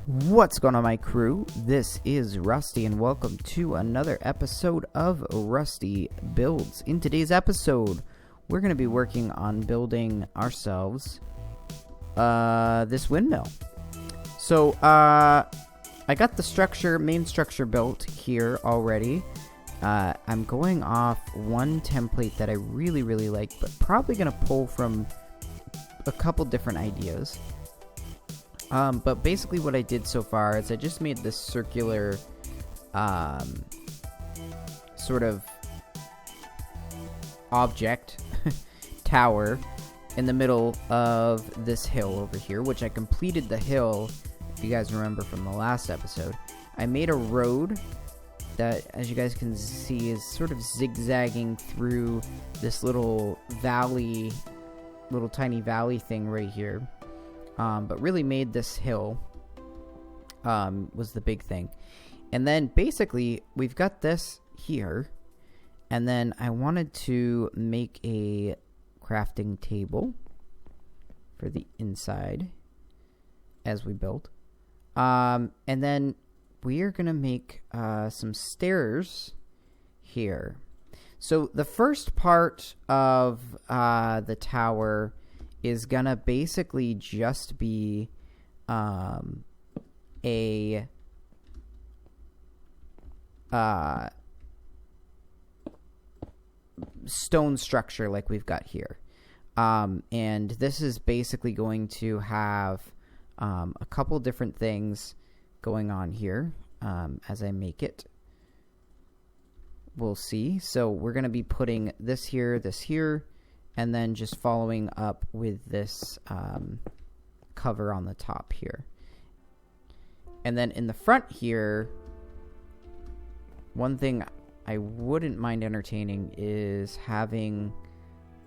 What's going on, my crew? This is Rusty, and welcome to another episode of Rusty Builds. In today's episode, we're going to be working on building ourselves this windmill. So, I got the main structure built here already. I'm going off one template that I really like, but probably going to pull from a couple different ideas. But basically what I did so far is I just made this circular, sort of object tower in the middle of this hill over here, which I completed the hill, if you guys remember from the last episode. I made a road that, as you guys can see, is sort of zigzagging through this little valley, little tiny valley thing right here. But really made this hill, was the big thing. And then basically we've got this here, and then I wanted to make a crafting table for the inside as we build. And then we are gonna make some stairs here. So the first part of the tower is gonna basically just be a stone structure like we've got here, and this is basically going to have a couple different things going on here. As I make it, we'll see. So we're gonna be putting this here, and then just following up with this cover on the top here. And then in the front here, one thing I wouldn't mind entertaining is having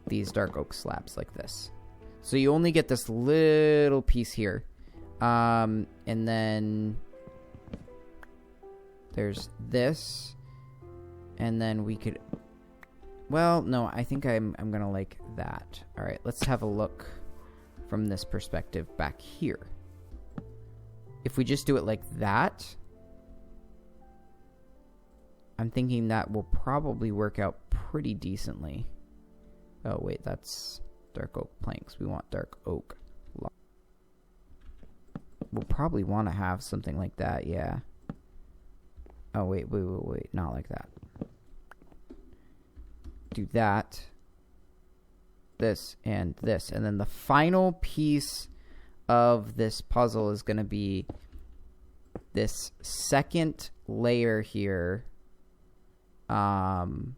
these dark oak slabs like this. So you only get this little piece here. And then there's this. And then we could... Well, no, I think I'm gonna like that. Alright, let's have a look from this perspective back here. If we just do it like that, I'm thinking that will probably work out pretty decently. Oh, wait, that's dark oak planks. We want dark oak. We'll probably want to have something like that, yeah. Oh, wait, not like that. Do that, this, and this, and then the final piece of this puzzle is going to be this second layer here, of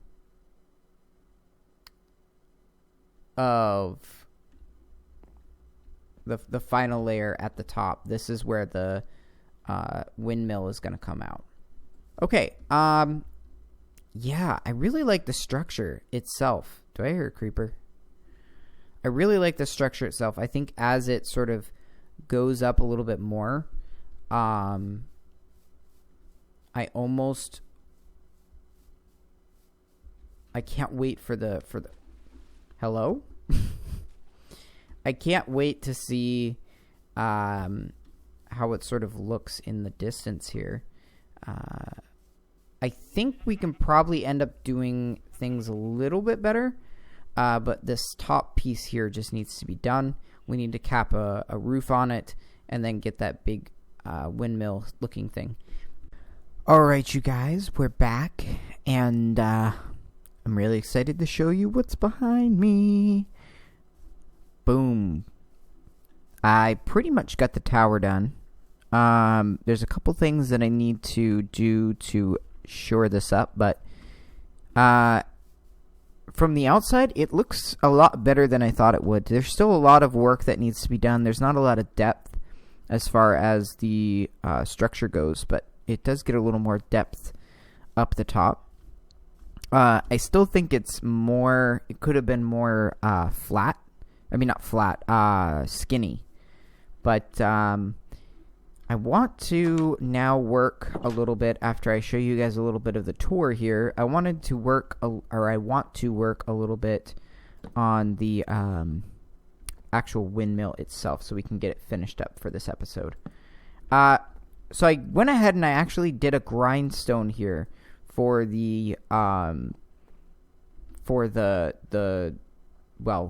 the final layer at the top. This is where the windmill is going to come out. Okay, yeah, I really like the structure itself. Do I hear a creeper? I really like the structure itself. I think as it sort of goes up a little bit more, I can't wait for the hello? I can't wait to see how it sort of looks in the distance here. I think we can probably end up doing things a little bit better, but this top piece here just needs to be done. We need to cap a roof on it and then get that big windmill looking thing. Alright, you guys, we're back, and I'm really excited to show you what's behind me. Boom. I pretty much got the tower done. There's a couple things that I need to do to shore this up, but from the outside it looks a lot better than I thought it would. There's still a lot of work that needs to be done. There's not a lot of depth as far as the structure goes, but it does get a little more depth up the top. I still think it could have been more flat. I mean, not flat, skinny. But I want to now work a little bit, after I show you guys a little bit of the tour here. I want to work a little bit on the actual windmill itself, so we can get it finished up for this episode. So I went ahead and I actually did a grindstone here for the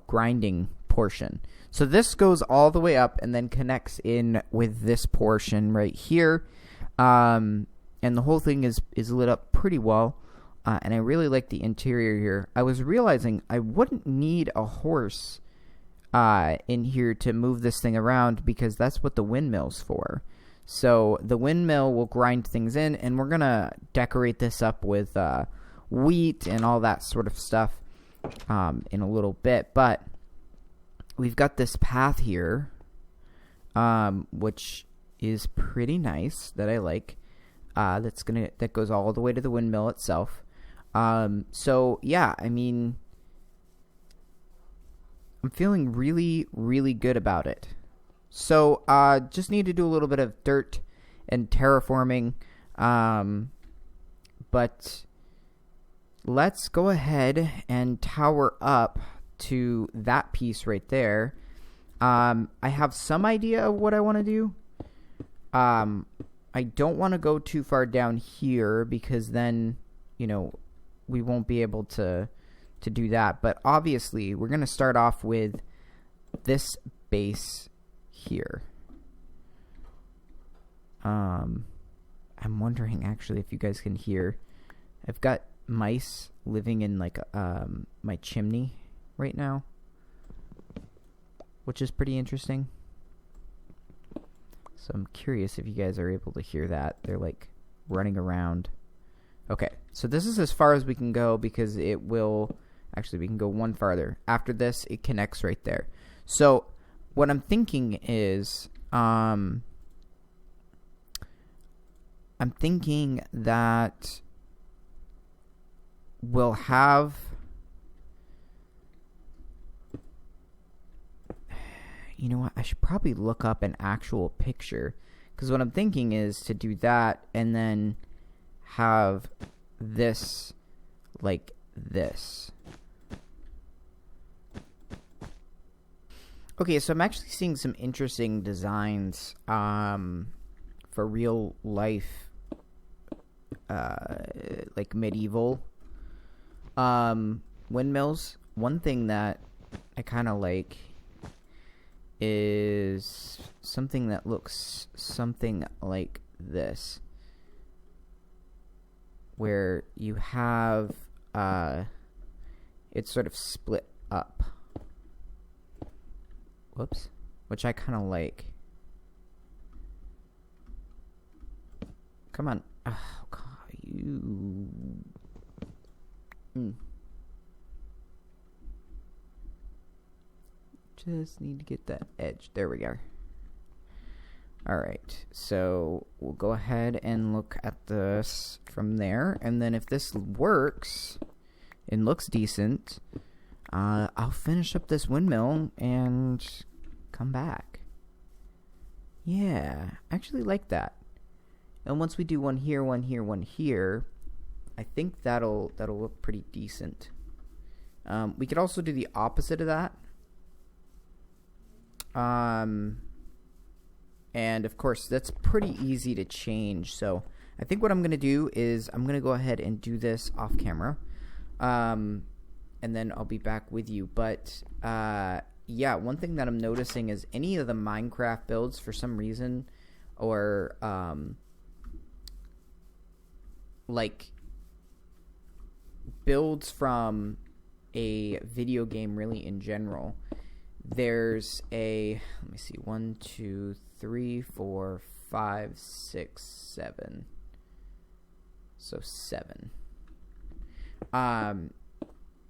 grinding portion. So this goes all the way up and then connects in with this portion right here. And the whole thing is lit up pretty well. And I really like the interior here. I was realizing I wouldn't need a horse in here to move this thing around, because that's what the windmill's for. So the windmill will grind things in, and we're going to decorate this up with wheat and all that sort of stuff in a little bit. But we've got this path here, which is pretty nice, that I like. That goes all the way to the windmill itself. So yeah, I mean, I'm feeling really, really good about it. So, just need to do a little bit of dirt and terraforming. But let's go ahead and tower up to that piece right there. I have some idea of what I want to do. I don't want to go too far down here, because then, we won't be able to do that. But obviously, we're going to start off with this base here. I'm wondering actually if you guys can hear. I've got mice living in like my chimney right now, which is pretty interesting. So I'm curious if you guys are able to hear that. They're like running around. Okay, so this is as far as we can go, because it will actually, we can go one farther. After this, it connects right there. So what I'm thinking is, I'm thinking that we'll have, you know what, I should probably look up an actual picture, because what I'm thinking is to do that and then have this like this. Okay, so I'm actually seeing some interesting designs for real life, like medieval windmills. One thing that I kind of like is something that looks something like this, where you have it's sort of split up. Whoops. Which I kind of like. Come on. Oh, God, you. Just need to get that edge. There we go. Alright, so we'll go ahead and look at this from there. And then if this works and looks decent, I'll finish up this windmill and come back. Yeah, I actually like that. And once we do one here, one here, one here, I think that'll look pretty decent. We could also do the opposite of that. And of course, that's pretty easy to change. So I think what I'm going to do is I'm going to go ahead and do this off camera. And then I'll be back with you. But yeah, one thing that I'm noticing is any of the Minecraft builds, for some reason, or like builds from a video game really in general, there's a, let me see, 1, 2, 3, 4, 5, 6, 7. So 7.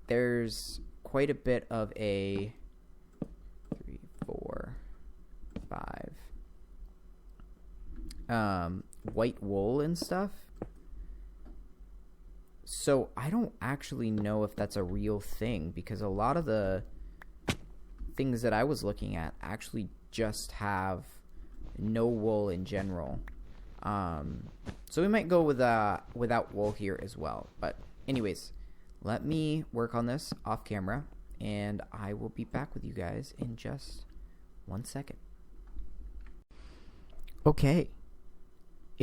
There's quite a bit of a 3, 4, 5 white wool and stuff. So I don't actually know if that's a real thing, because a lot of the things that I was looking at actually just have no wool in general. So we might go with without wool here as well. But anyways, let me work on this off camera, and I will be back with you guys in just 1 second. Okay,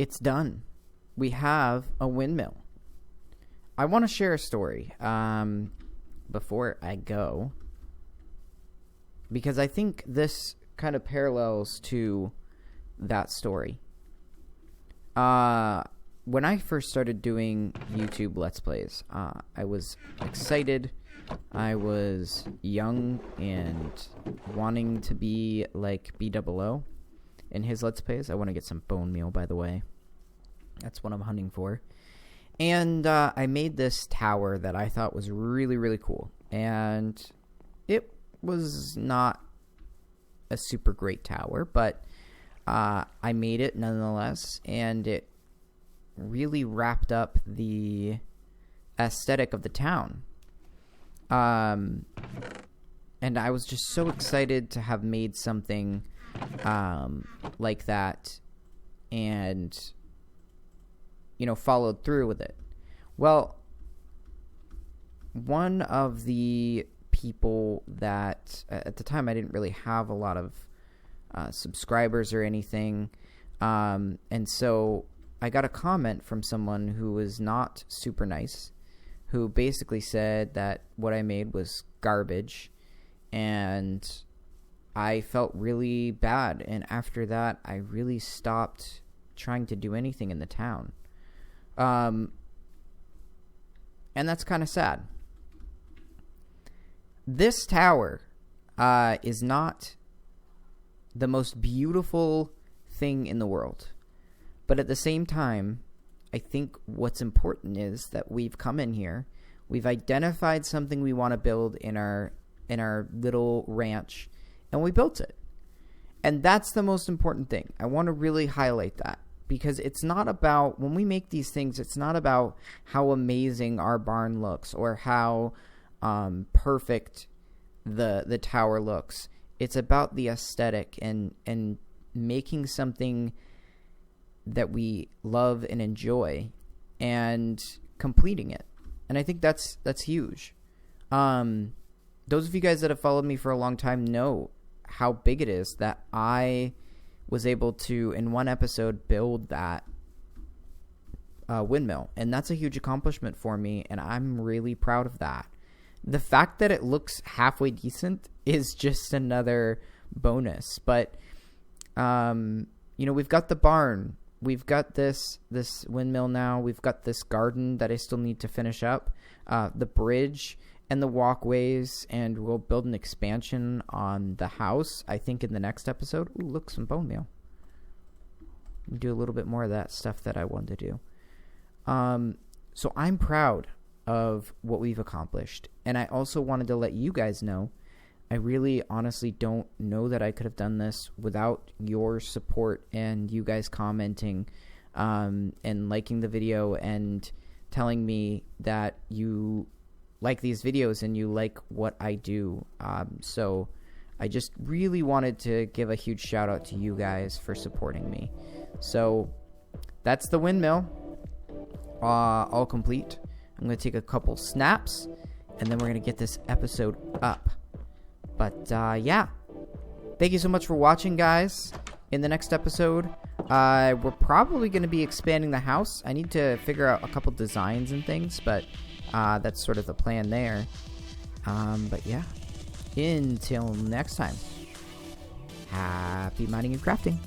it's done. We have a windmill. I want to share a story before I go, because I think this kind of parallels to that story. When I first started doing YouTube Let's Plays, I was excited. I was young and wanting to be like B00 in his Let's Plays. I want to get some bone meal, by the way. That's what I'm hunting for. And I made this tower that I thought was really, really cool. And it was not a super great tower, but I made it nonetheless. And it really wrapped up the aesthetic of the town. And I was just so excited to have made something like that and, you know, followed through with it. Well, one of the people that, at the time I didn't really have a lot of subscribers or anything, and so I got a comment from someone who was not super nice, who basically said that what I made was garbage, and I felt really bad. And after that, I really stopped trying to do anything in the town. And that's kind of sad. This tower is not the most beautiful thing in the world. But at the same time, I think what's important is that we've come in here, we've identified something we want to build in our little ranch, and we built it. And that's the most important thing. I want to really highlight that, because it's not about, when we make these things, it's not about how amazing our barn looks or how perfect the tower looks. It's about the aesthetic and making something that we love and enjoy and completing it. And I think that's huge. Those of you guys that have followed me for a long time know how big it is that I was able to, in one episode, build that windmill. And that's a huge accomplishment for me, and I'm really proud of that. The fact that it looks halfway decent is just another bonus. But, you know, we've got the barn. We've got this windmill now. We've got this garden that I still need to finish up. The bridge and the walkways, and we'll build an expansion on the house, I think, in the next episode. Ooh, look, some bone meal. Do a little bit more of that stuff that I wanted to do. So I'm proud of what we've accomplished. And I also wanted to let you guys know, I really honestly don't know that I could have done this without your support and you guys commenting and liking the video and telling me that you like these videos and you like what I do. So I just really wanted to give a huge shout out to you guys for supporting me. So that's the windmill all complete. I'm going to take a couple snaps and then we're going to get this episode up. But yeah, thank you so much for watching, guys. In the next episode, we're probably going to be expanding the house. I need to figure out a couple designs and things, but that's sort of the plan there. But yeah, until next time, happy mining and crafting.